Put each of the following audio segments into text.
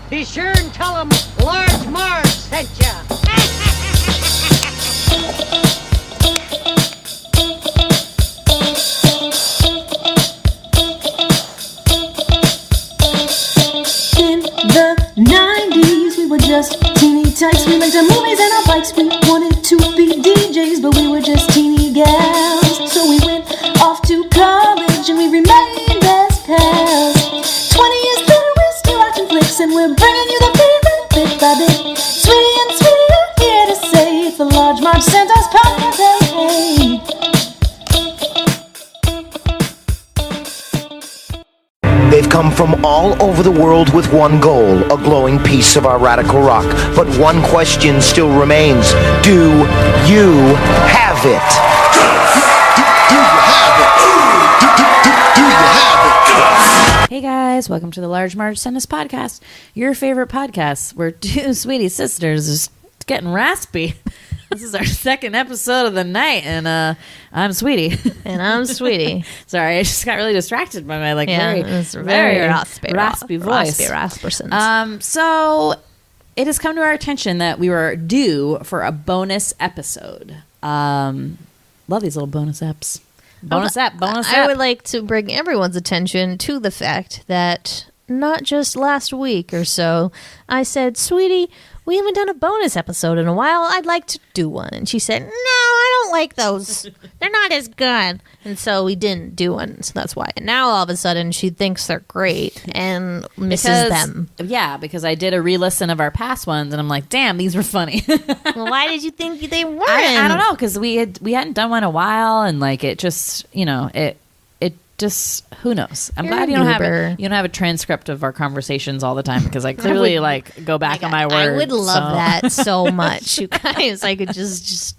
Be sure and tell them Large Marge sent ya. In the 90s, we were just teeny tykes. We rented movies and our bikes. We wanted to be DJs, but we were just teeny gals. So we went off to college and we remained as pals. 20 years later, we're still watching flicks and we're bringing you the feedback bit by bit. Sweetie and Sweetie are here to say it's the Large Marge Santa's podcast. They've come from all over the world with one goal, a glowing piece of our radical rock. But one question still remains. Do you have it? Do you have it? Do you have it? Hey guys, welcome to the Large Marge Santa's podcast, your favorite podcast where two sweetie sisters is getting raspy. This is our second episode of the night, and I'm Sweetie. And I'm Sweetie. Sorry, I just got really distracted by my very raspy voice. Rasperson. So it has come to our attention that we were due for a bonus episode. Love these little bonus eps. Bonus app. I would like to bring everyone's attention to the fact that not just last week or so, I said, Sweetie, we haven't done a bonus episode in a while. I'd like to do one. And she said, no, I don't like those. They're not as good. And so we didn't do one. So that's why. And now all of a sudden she thinks they're great and misses them. Yeah, because I did a re-listen of our past ones and I'm like, damn, these were funny. Well, why did you think they weren't? I don't know, because we hadn't done one in a while and like it just, it just, who knows? I'm glad you don't have a transcript of our conversations all the time, because I clearly go back on my words. I would love that so much, you guys. I could just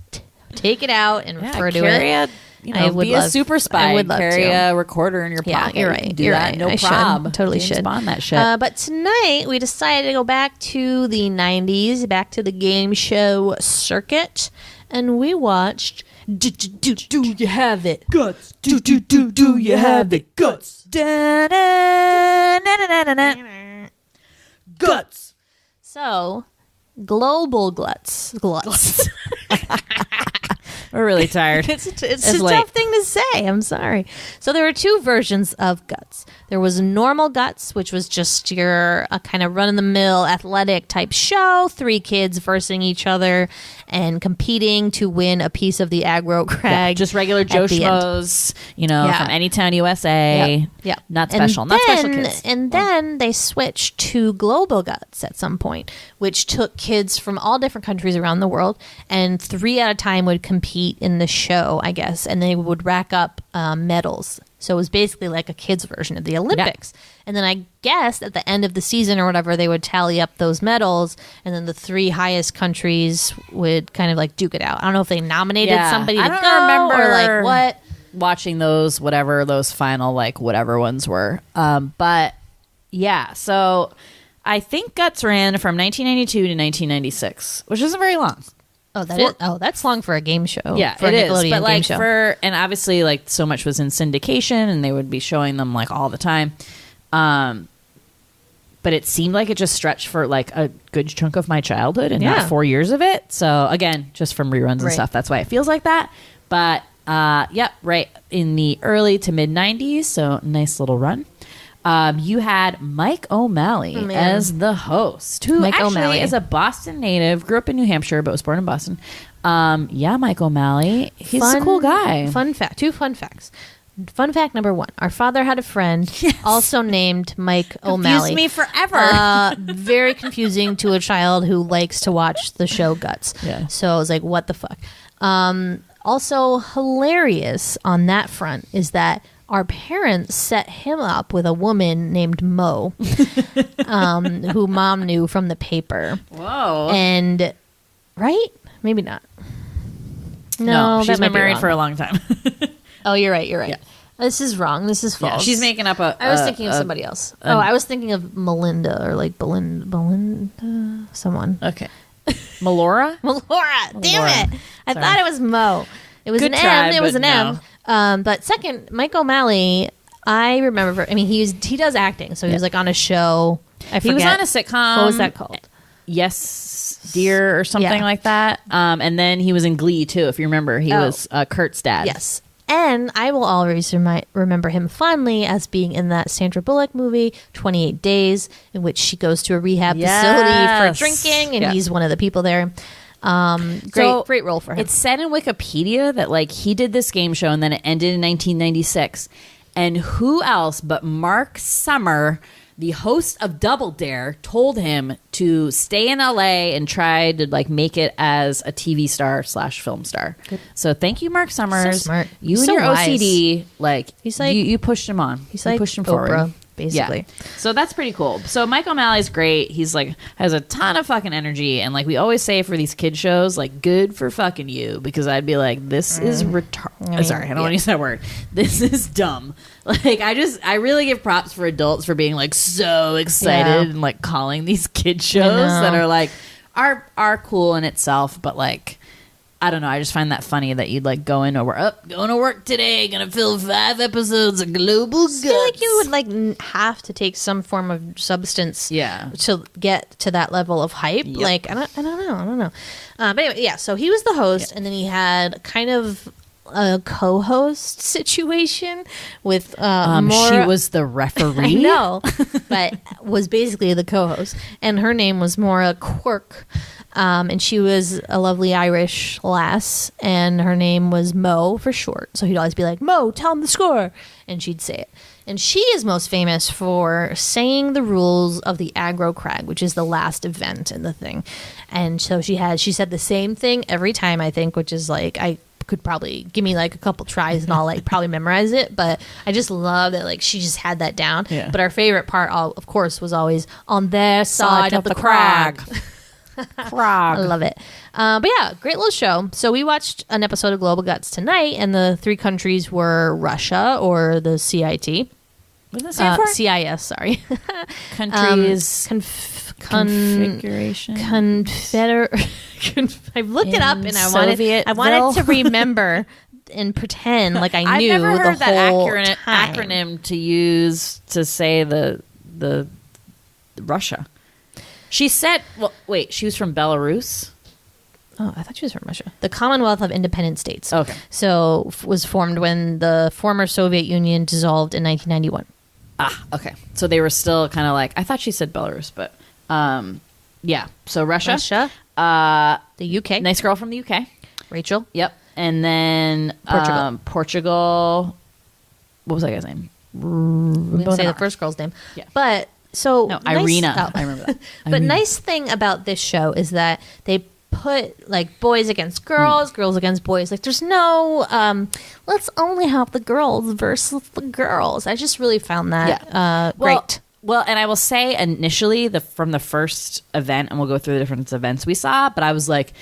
take it out and refer to it. I would be a super spy. I would love carry to. a recorder in your pocket. Yeah, you're right. Do that, no problem. Totally James should. Bond that shit. But tonight we decided to go back to the 90s, back to the game show circuit, and we watched Do You Have It? Guts. Do you have it? Guts. Guts. So, global gluts. We're really tired. It's a tough thing to say. I'm sorry. So there were two versions of Guts. There was normal Guts, which was just your kind of run-of-the-mill athletic type show. 3 kids versing each other and competing to win a piece of the Agrocrag. Yeah, just regular Joe Schmoes, from Anytown, USA. Yep. Not special. Not special kids. And then they switched to Global Guts at some point, which took kids from all different countries around the world, and 3 at a time would compete in the show, I guess, and they would rack up medals. So it was basically like a kid's version of the Olympics. Yeah. And then I guess at the end of the season or whatever, they would tally up those medals, and then the 3 highest countries would kind of duke it out. I don't know if they nominated somebody to go or what. Watching those, whatever those final whatever ones were. But yeah, so I think Guts ran from 1992 to 1996, which isn't very long. Oh, that's long for a game show. Yeah, for it a Nickelodeon is. But game show. and obviously so much was in syndication, and they would be showing them all the time. But it seemed like it just stretched for a good chunk of my childhood, and not 4 years of it. So again, just from reruns and stuff, that's why it feels like that. But right in the early to mid 90s, so nice little run. You had Mike O'Malley as the host, who actually is a Boston native, grew up in New Hampshire, but was born in Boston. Mike O'Malley. He's a cool guy. Fun fact. 2 fun facts. Fun fact number 1. Our father had a friend also named Mike O'Malley. Confused me forever. Very confusing to a child who likes to watch the show Guts. Yeah. So I was like, what the fuck? Also hilarious on that front is that our parents set him up with a woman named Mo, who Mom knew from the paper. Whoa. And, right? Maybe not. No, she's been married wrong. for a long time. Oh, you're right. Yeah. This is wrong. This is false. Yeah, she's making up I was thinking of somebody else. I was thinking of Melinda or Belinda, someone. Okay. Melora? Melora. Damn it. I thought it was Mo. It was Good an try, M. It was but an M. But second, Mike O'Malley, I remember. He does acting, so he was on a show. He was on a sitcom. What was that called? Yes, Dear or something like that. And then he was in Glee too, if you remember. He was Kurt's dad. Yes. And I will always remember him fondly as being in that Sandra Bullock movie, 28 Days, in which she goes to a rehab facility for drinking, and he's one of the people there. Great role for him. It said in Wikipedia that like he did this game show and then it ended in 1996. And who else but Mark Summer, the host of Double Dare, told him to stay in LA and try to like make it as a TV star / film star. Good. So thank you, Mark Summers. So smart. You He's and so your wise. OCD, like He's like you pushed him on. He's you like pushed him Oprah, forward. basically. Yeah. So that's pretty cool. So Mike O'Malley's great. He's like has a ton of fucking energy, and like we always say for these kid shows, like good for fucking you, because I'd be like, this is retarded. Sorry, I don't want to use that word. This is dumb. Like I really give props for adults for being like so excited and like calling these kid shows that are like are cool in itself, but like I don't know. I just find that funny that you'd like going to work today, gonna film 5 episodes of Global Guts. I feel like you would like have to take some form of substance, to get to that level of hype. Yep. Like I don't know. But anyway, so he was the host, and then he had kind of a co-host situation with she was the referee. I know, but was basically the co-host, and her name was Maura Quirk. And she was a lovely Irish lass, and her name was Mo for short. So he'd always be like, Mo, tell him the score. And she'd say it. And she is most famous for saying the rules of the Agrocrag, which is the last event in the thing. And so she said the same thing every time, I think, which is like, I could probably give me like a couple tries and I'll like probably memorize it. But I just love that like she just had that down. Yeah. But our favorite part, of course, was always on their side of the crag. I love it. But yeah, great little show. So we watched an episode of Global Guts tonight, and the 3 countries were Russia, or the CIT. What does that stand for? CIS, sorry. Countries. Configuration. I've looked it up, and I wanted to remember and pretend like I knew. I've never heard the whole that acronym to use to say the Russia. She said, well, wait, she was from Belarus? Oh, I thought she was from Russia. The Commonwealth of Independent States. Okay. So was formed when the former Soviet Union dissolved in 1991. Ah, okay. So they were still kind of like, I thought she said Belarus, but yeah. So Russia. The UK. Nice girl from the UK. Rachel. Yep. And then Portugal. What was that guy's name? We didn't say the first girl's name. Yeah. But so Irina. I remember that. But nice thing about this show is that they put like boys against girls, girls against boys. Like there's no let's only have the girls versus the girls. I just really found that great. Well, and I will say initially from the first event, and we'll go through the different events we saw, but I was like,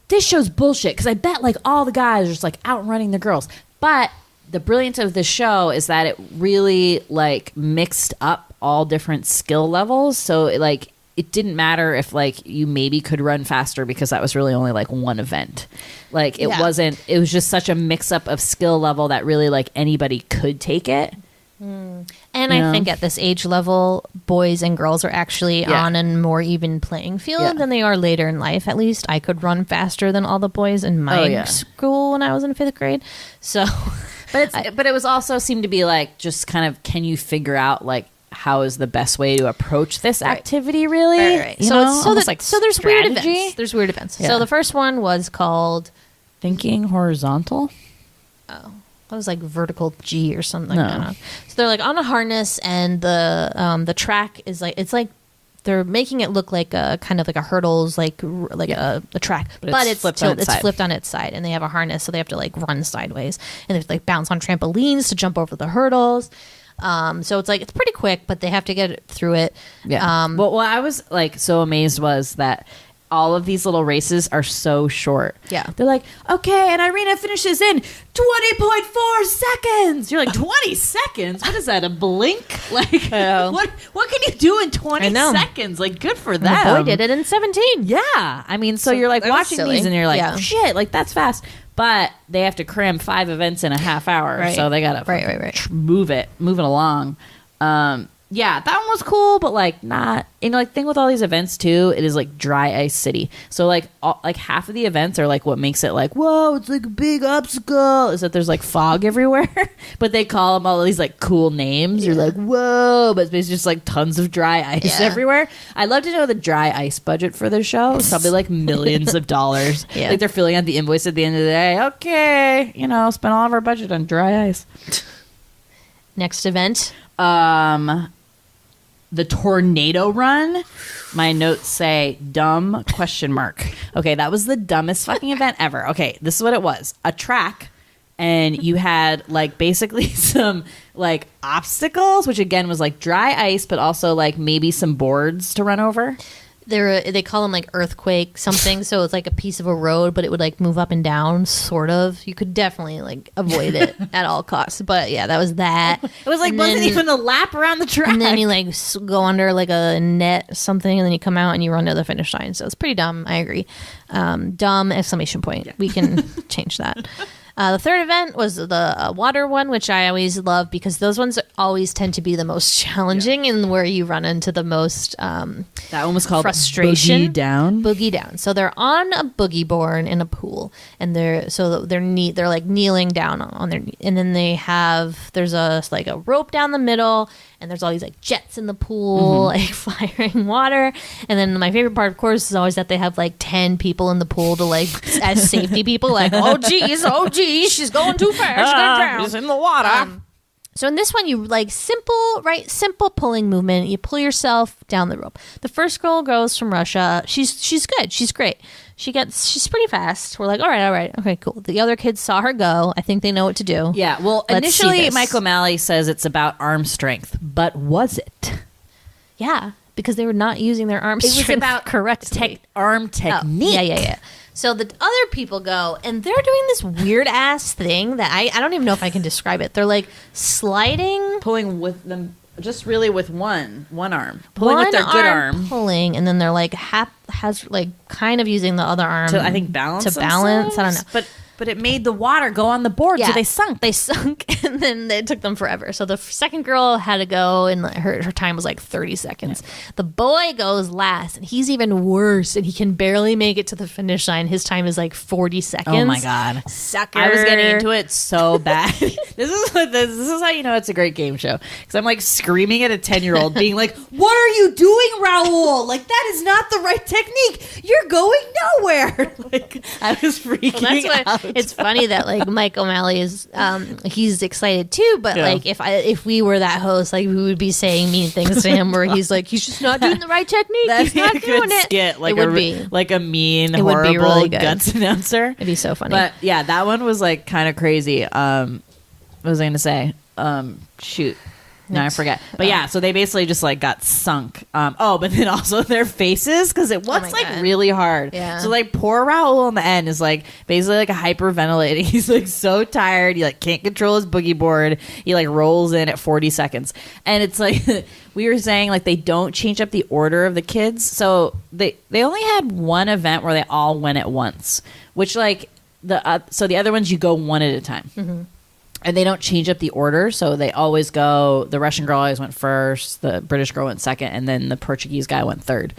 this show's bullshit, because I bet like all the guys are just like outrunning the girls. But the brilliance of this show is that it really like mixed up all different skill levels. So it didn't matter if like you maybe could run faster, because that was really only like one event. Like it was just such a mix up of skill level that really like anybody could take it. And I think at this age level, boys and girls are actually on a more even playing field than they are later in life. At least I could run faster than all the boys in my school when I was in 5th grade. So, but it was also seemed to be like just kind of, can you figure out like how is the best way to approach this activity? Really? Right. So there's weird events. There's weird events. Yeah. So the first one was called Thinking Horizontal. Oh. That was like vertical G or something. No. I don't know. So they're like on a harness, and the track is like, it's like they're making it look like a kind of like a hurdles, like a track, but it's flipped on its side, and they have a harness, so they have to like run sideways, and they have to like bounce on trampolines to jump over the hurdles. So it's like it's pretty quick, but they have to get through it. Yeah. Well, what I was like so amazed was that all of these little races are so short. Yeah. They're like, okay, and Irina finishes in 20.4 seconds. You're like, 20 seconds? What is that, a blink? Like, what can you do in 20 seconds? Like, good for them. The boy did it in 17. Yeah. I mean, so you're like watching these and you're like, shit, like that's fast. But they have to cram 5 events in a half hour. Right. So they got to move it along. Yeah, that one was cool, but like not. Thing with all these events too, it is like dry ice city. So like half of the events are like what makes it like whoa, it's like a big obstacle is that there's like fog everywhere, but they call them all these like cool names. You're like whoa, but it's just like tons of dry ice everywhere. I'd love to know the dry ice budget for the show. It's probably like millions of dollars. Yeah. Like they're filling out the invoice at the end of the day. Okay, spend all of our budget on dry ice. Next event. The tornado run. My notes say dumb ? Okay, that was the dumbest fucking event ever. Okay, this is what it was. A track, and you had like basically some like obstacles, which again was like dry ice, but also like maybe some boards to run over. They call them like earthquake something, so it's like a piece of a road, but it would like move up and down, sort of. You could definitely like avoid it at all costs. But yeah, that was that. It was like wasn't even a lap around the track. And then you like go under like a net or something, and then you come out and you run to the finish line. So it's pretty dumb. I agree. Dumb ! Yeah. We can change that. The third event was the water one, which I always love because those ones always tend to be the most challenging and where you run into the most that one was called frustration. Boogie Down. So they're on a boogie board in a pool, and they're like kneeling down on their, and then there's a rope down the middle, and there's all these like jets in the pool, like firing water. And then my favorite part, of course, is always that they have like 10 people in the pool to like as safety people, like oh geez, she's going too fast, she's gonna drown. She's in the water. So in this one, you like simple pulling movement. You pull yourself down the rope. The first girl goes from Russia. She's good. She's great. She's pretty fast. We're like, all right, okay, cool. The other kids saw her go. I think they know what to do. Yeah. Well, initially, Mike O'Malley says it's about arm strength, but was it? Yeah, because they were not using their arm strength. It was about correct arm technique. Oh, yeah. So the other people go, and they're doing this weird ass thing that I don't even know if I can describe it. They're like sliding, pulling with them, just really with one arm, pulling with their good arm, pulling, and then they're like kind of using the other arm to I think balance. I don't know, But it made the water go on the board, so they sunk. They sunk, and then it took them forever. So the second girl had to go, and her time was like 30 seconds. Yeah. The boy goes last, and he's even worse, and he can barely make it to the finish line. His time is like 40 seconds. Oh my God. Sucker. I was getting into it so bad. This is how you know it's a great game show. Because I'm like screaming at a 10-year-old, being like, what are you doing, Raul? Like, that is not the right technique. You're going nowhere. Like, I was freaking out. It's funny that like Mike O'Malley is he's excited too, but like if we were that host, like we would be saying mean things to him where he's like he's just not doing the right technique. He's not doing it. Skit, like it would be like a mean, horrible really guts announcer. It'd be so funny. But yeah, that one was like kind of crazy. What was I going to say? Shoot. No, I forget. But yeah, so they basically just like got sunk. But then also their faces, because it was like really hard. Yeah. So like poor Raul on the end is like basically like a hyperventilating. He's like so tired. He like can't control his boogie board. He like rolls in at 40 seconds. And it's like we were saying, like they don't change up the order of the kids. So they only had one event where they all went at once, which like so the other ones you go one at a time. Mm-hmm. And they don't change up the order, so they always go, the Russian girl always went first, the British girl went second, and then the Portuguese guy went third.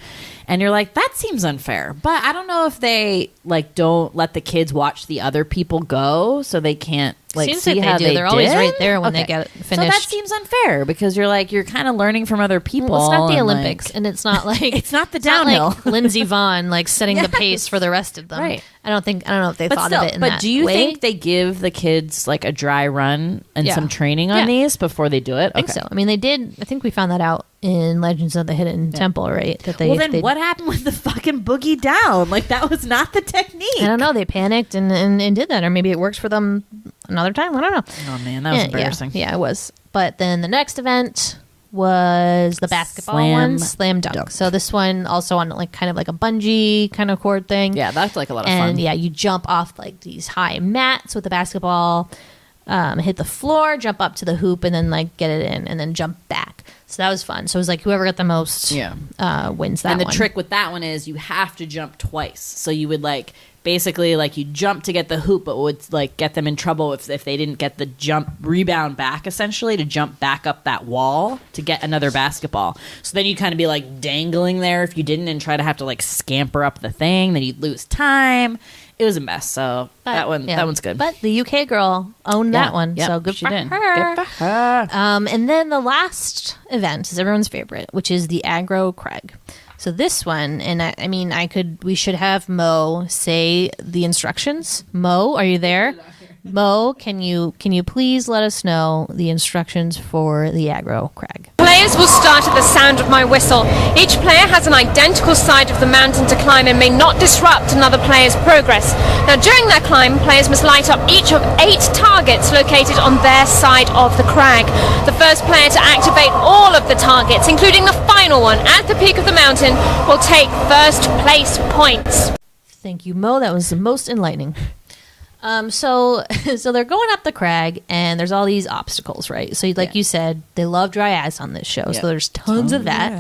And you're like, that seems unfair. But I don't know if they like don't let the kids watch the other people go, so they can't like seems see like how they do. They're always right there when they get finished. So that seems unfair because you're like you're kind of learning from other people. Well, it's not the Olympics, and it's not like it's not the downhill. Like Lindsey Vonn like setting the pace for the rest of them. Right. I don't know if they thought of it in that way. But do you think they give the kids like a dry run and some training on these before they do it? I think so. I mean, they did. I think we found that out in Legends of the Hidden Temple, right? That they. Well, then what happened with the fucking boogie down? Like that was not the technique. I don't know. They panicked and did that, or maybe it works for them another time. I don't know. Oh man, that was embarrassing. Yeah, it was. But then the next event was the basketball slam dunk. So this one also on like kind of like a bungee kind of cord thing. Yeah, that's like a lot of fun. And yeah, you jump off like these high mats with the basketball, hit the floor, jump up to the hoop, and then like get it in, and then jump back. So that was fun. So it was like whoever got the most wins that one. And the trick with that one is you have to jump twice. So you would like basically like you jump to get the hoop, but would like get them in trouble if they didn't get the jump rebound back, essentially to jump back up that wall to get another basketball. So then you'd kind of be like dangling there if you didn't, and try to have to like scamper up the thing. Then you'd lose time. It was a mess. So that one's good. But the UK girl owned that one. Yep, so good she for did. her. Good for her. And then the last event is everyone's favorite, which is the Agrocrag. So this one, and we should have Mo say the instructions. Mo, are you there? Mo, can you please let us know the instructions for the Agrocrag? Players will start at the sound of my whistle. Each player has an identical side of the mountain to climb and may not disrupt another player's progress. Now, during their climb, players must light up each of 8 targets located on their side of the crag. The first player to activate all of the targets, including the final one at the peak of the mountain, will take first place points. Thank you, Mo. That was the most enlightening. So they're going up the crag, and there's all these obstacles, right? So like you said, they love dry ice on this show. Yep. So there's tons of that.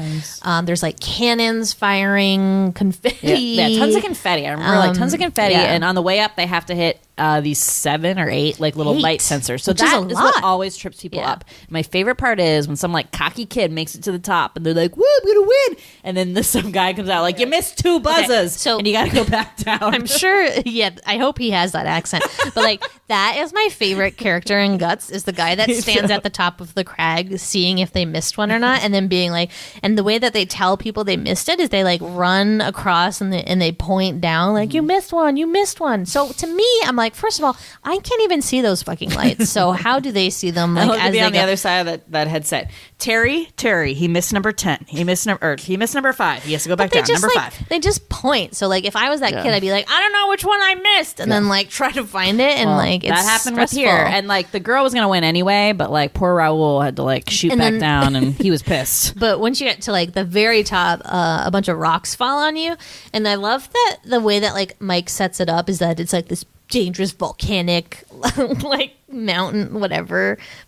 There's like cannons firing, confetti. Yeah, tons of confetti. I remember like tons of confetti. Yeah. And on the way up, they have to hit these 7 or 8 like little light sensors. So that is what always trips people up. My favorite part is when some like cocky kid makes it to the top, and they're like, "Woo, I'm gonna win!" And then some guy comes out like, "You missed 2 buzzes," and you got to go back down. I'm sure. Yeah, I hope he has that accent. But like that is my favorite character in Guts, is the guy that stands at the top of the crag, seeing if they missed one or not, and then being like, and the way that they tell people they missed it is they like run across and they point down like, "You missed one, you missed one." So to me, I'm like, first of all, I can't even see those fucking lights. So how do they see them? Like, as they on the other side of that headset. Terry, he missed number 10. He missed number 5. He has to go back down. Number 5. They just point. So like if I was that kid, I'd be like, I don't know which one I missed, and then like try to find it, and like it's that happened stressful. with here. And like the girl was gonna win anyway, but like poor Raul had to like shoot back down, and he was pissed. But once you get to like the very top, a bunch of rocks fall on you, and I love that the way that like Mike sets it up is that it's like this dangerous volcanic like mountain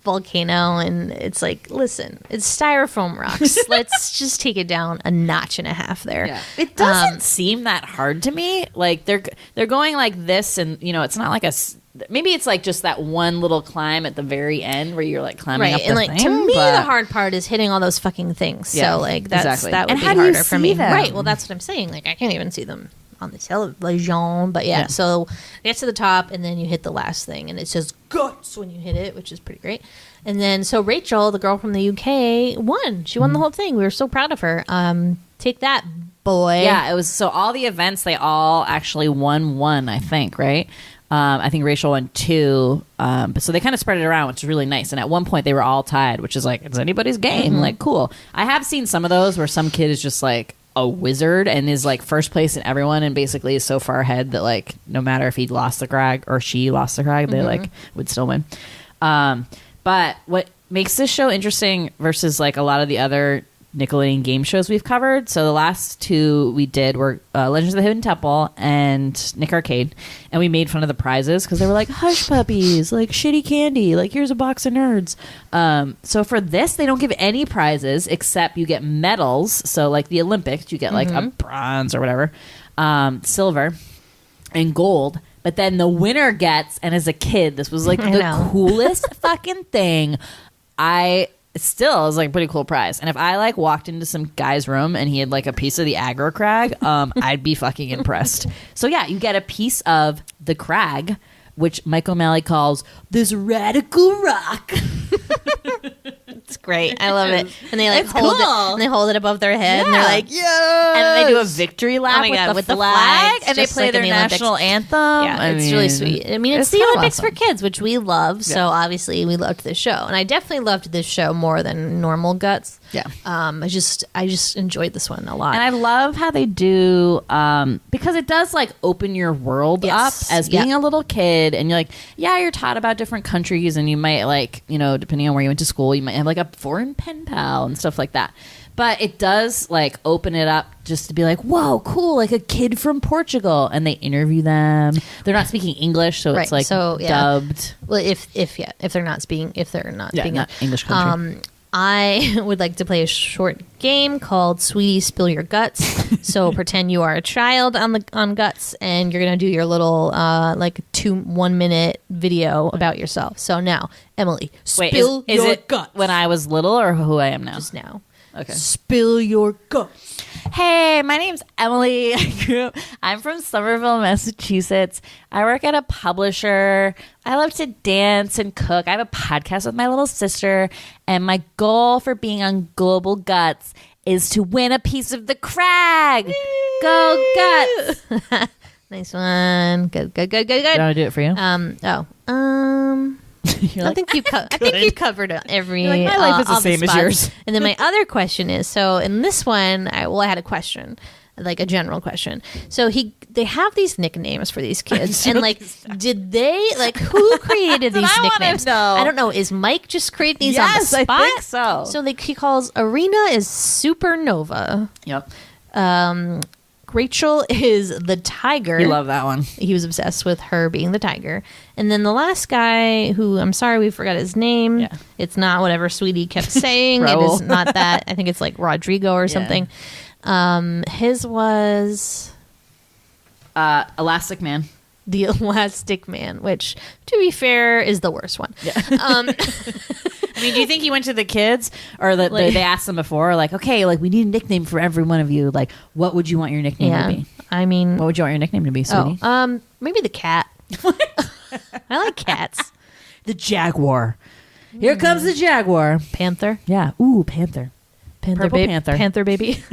volcano, and it's like, listen, it's styrofoam rocks. Let's just take it down a notch and a half there. It doesn't seem that hard to me. Like they're going like this, and it's not like maybe it's like just that one little climb at the very end where you're like climbing up the thing. To me, the hard part is hitting all those fucking things. So like that would be harder for me. Them? Right. Well, that's what I'm saying. Like I can't even see them on the television, but so it gets to the top, and then you hit the last thing, and it says Guts when you hit it, which is pretty great. And then so Rachel, the girl from the UK, won. She won the whole thing. We were so proud of her. Take that, boy. Yeah, it was. So all the events, they all actually won one, I think, right? I think Rachel won 2. But so they kind of spread it around, which is really nice. And at one point they were all tied, which is like, it's anybody's game. Like, cool. I have seen some of those where some kid is just like a wizard and is like first place in everyone, and basically is so far ahead that like no matter if he lost the crag or she lost the crag, they like would still win. But what makes this show interesting versus like a lot of the other Nickelodeon game shows we've covered, so the last 2 we did were Legends of the Hidden Temple and Nick Arcade, and we made fun of the prizes because they were like hush puppies, like shitty candy, like here's a box of nerds. So for this, they don't give any prizes except you get medals. So like the Olympics, you get like a bronze or whatever, silver and gold. But then the winner gets, and as a kid, this was like the coolest fucking thing. Still is like a pretty cool prize. And if I like walked into some guy's room and he had like a piece of the Agrocrag, I'd be fucking impressed. So yeah, you get a piece of the crag, which Mike O'Malley calls this radical rock. It's great. I love it. And they like hold it, and they hold it above their head, and they're like, yeah. And then they do a victory lap with the flag, and they play like their national anthem. Yeah, it's really sweet. I mean, it's the Olympics for kids, which we love. So obviously, we loved this show, and I definitely loved this show more than normal Guts. Yeah. I just enjoyed this one a lot, and I love how they do because it does like open your world up as being a little kid, and you're like, you're taught about different countries, and you might like depending on where you went to school, you might have like a foreign pen pal and stuff like that. But it does like open it up just to be like, whoa, cool, like a kid from Portugal, and they interview them. They're not speaking English, so it's like dubbed. Well, if they're not speaking not English country. I would like to play a short game called Sweetie Spill Your Guts. So pretend you are a child on Guts, and you're going to do your little 1 minute video about yourself. So now, Emily, spill your guts. When I was little or who I am now? Just now. Okay. Spill your guts. Hey, my name's Emily. I'm from Somerville, Massachusetts. I work at a publisher. I love to dance and cook. I have a podcast with my little sister. And my goal for being on Global Guts is to win a piece of the Crag. Whee! Go Guts. Nice one. Good. Do you want to do it for you? I think you covered every. You're like, my life is the same as yours. And then my other question is, so in this one, I had a question, like a general question. So they have these nicknames for these kids, and did they who created these nicknames? I don't know. Is Mike just creating these on the spot? I think so. So he calls Arena is Supernova. Yep. Rachel is the tiger. You love that one. He was obsessed with her being the tiger. And then the last guy, who I'm sorry we forgot his name. Yeah. It's not whatever Sweetie kept saying. It is not that. I think it's like Rodrigo or something. His was Elastic Man. The Elastic Man, which, to be fair, is the worst one. Yeah. I mean, do you think he went to the kids, or they asked them before, okay, we need a nickname for every one of you. What would you want your nickname to be? I mean, what would you want your nickname to be, Sweetie? Maybe the cat. I like cats. The Jaguar. Here comes the Jaguar. Panther. Yeah. Ooh, Panther. Purple Panther. Panther baby.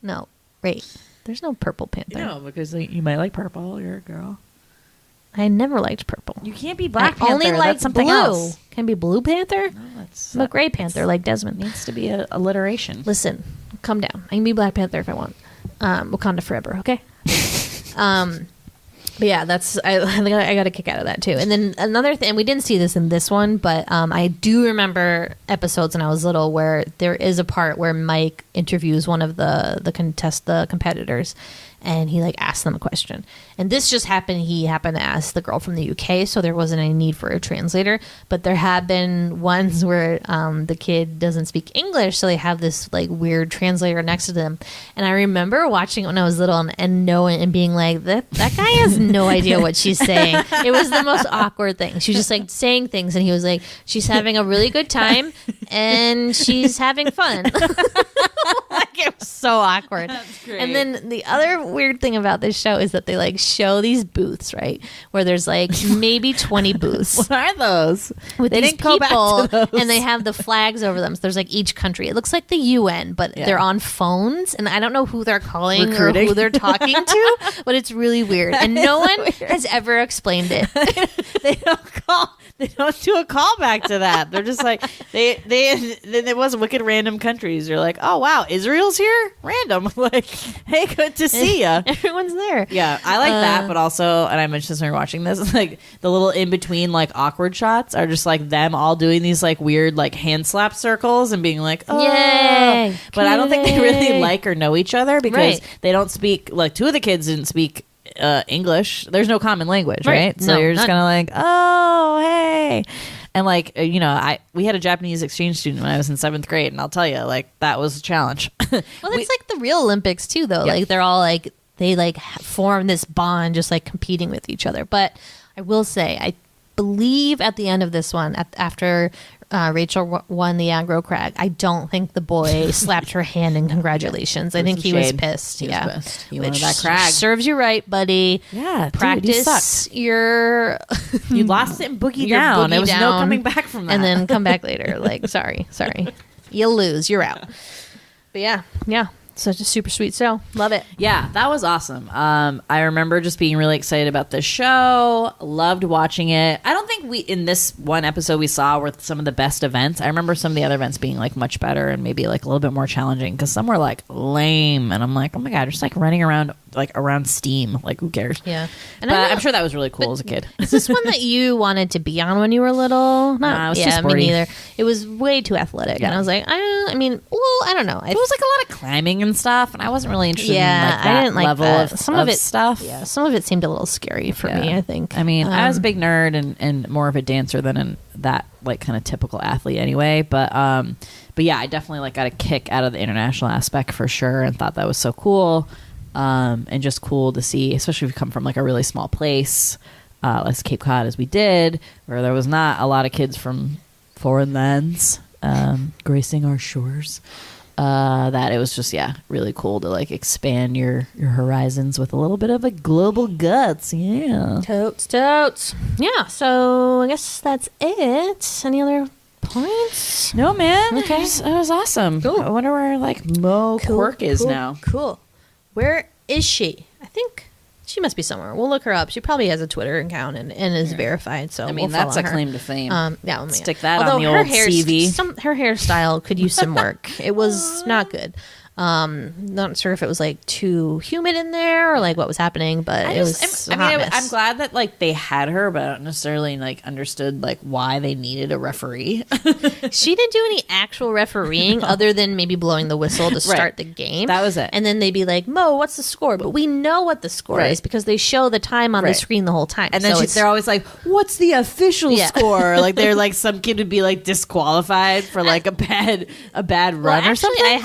No, wait. There's no purple panther. No, because you might like purple. You're a girl. I never liked purple. You can't be Black Panther. Only like something blue. Else. Can be Blue Panther? No, that's I'm a Gray Panther like Desmond. Needs to be a alliteration. Listen, calm down. I can be Black Panther if I want. Wakanda forever, okay? But yeah, I got a kick out of that too. And then another thing, we didn't see this in this one, but I do remember episodes when I was little where there is a part where Mike interviews one of the competitors, and he asks them a question. And this just happened. He happened to ask the girl from the UK, so there wasn't any need for a translator. But there have been ones where the kid doesn't speak English, so they have this weird translator next to them. And I remember watching it when I was little and knowing and being like, that guy has no idea what she's saying. It was the most awkward thing. She was just saying things, and he was like, she's having a really good time and she's having fun. It was so awkward. That's great. And then the other weird thing about this show is that they show these booths, right? Where there's maybe 20 booths. What are those? With they these didn't go people, back to those. And they have the flags over them. So there's each country. It looks like the UN, but they're on phones, and I don't know who they're calling Recruiting. or who they're talking to, but it's really weird. And no one has ever explained it. They don't do a callback to that. They're just there was wicked random countries. You're like, oh wow, Israel's here? Random. Hey, good to see ya. Everyone's there. Yeah, I like that, but also, and I mentioned this when we were watching this, the little in between awkward shots are just them all doing these weird hand slap circles and being oh. Yay. But I don't think they really like or know each other because Right. they don't speak. Two of the kids didn't speak English. There's no common language, right? So No, you're just none. kind of oh, hey. And we had a Japanese exchange student when I was in 7th grade, and I'll tell you, that was a challenge. Well, it's the real Olympics too, though. Yeah. They're all they form this bond, just competing with each other. But I will say, I believe at the end of this one, after Rachel won the Agrocrag, I don't think the boy slapped her hand in congratulations. I think he was pissed. He was pissed. He wanted Which that Crag. serves you right, buddy. Yeah, dude, you practice sucked. your. You lost it and boogie Your down. boogie There was no down, coming back from that. and then come back later. Sorry, you'll lose. You're out. But yeah. Such a super sweet show. Love it. Yeah, that was awesome. I remember just being really excited about this show. Loved watching it. I don't think in this one episode we saw were some of the best events. I remember some of the other events being much better and maybe a little bit more challenging because some were lame. And I'm like, oh my God, just running around around Steam. Who cares? Yeah. And But I'm sure that was really cool as a kid. Is this one that you wanted to be on when you were little? Nah, it was too me sporty. neither. It was way too athletic. Yeah. And I was like, I don't know. It was a lot of climbing singing and stuff, and I wasn't really interested in like that I didn't like level that. of Some of it stuff. Yeah, some of it seemed a little scary for me, I think. I mean, I was a big nerd and more of a dancer than that like kind of typical athlete anyway. But yeah, I definitely like got a kick out of the international aspect for sure, and thought that was so cool, and just cool to see, especially if you come from like a really small place, like Cape Cod as we did, where there was not a lot of kids from foreign lands gracing our shores. That it was just really cool to like expand your horizons with a little bit of a global guts. Totes. Yeah, so I guess that's it. Any other points? No, man. Okay. It was awesome. Cool. I wonder where like Mo Quirk is now. Cool. Where is she? I think she must be somewhere. We'll look her up. She probably has a Twitter account and is verified. So I mean, we'll that's follow a her. claim to fame. Stick that Although on the her old CV. Her hairstyle could use some work. It was not good. Not sure if it was like too humid in there or like what was happening, but I'm glad that like they had her, but I don't necessarily like understood like why they needed a referee. She didn't do any actual refereeing other than maybe blowing the whistle to start the game. That was it. And then they'd be like, Mo, what's the score? But we know what the score is because they show the time on the screen the whole time. And then they're always like, what's the official score? Like they're like some kid would be like disqualified for like a bad run or something.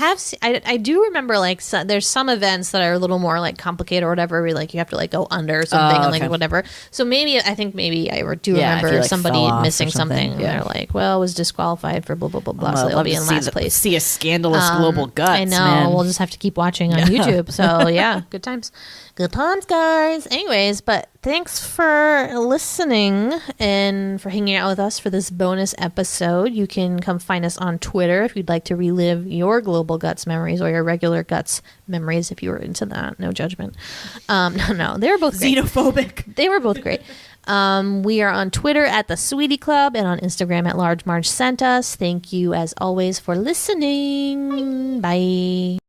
I do remember like there's some events that are a little more like complicated or whatever, where like you have to like go under something and like whatever. So maybe I remember somebody missing something and they're like, well, was disqualified for blah blah blah blah. So they'll be in last place. See a scandalous global guts. I know. Man. We'll just have to keep watching on YouTube. So yeah, good times. Good times, guys. Anyways, but thanks for listening and for hanging out with us for this bonus episode. You can come find us on Twitter if you'd like to relive your global guts memories or your regular guts memories if you were into that. No judgment. No, they were both great. Xenophobic. They were both great. We are on Twitter at the Sweetie Club and on Instagram at Large Marge Sent Us. Thank you as always for listening. Bye.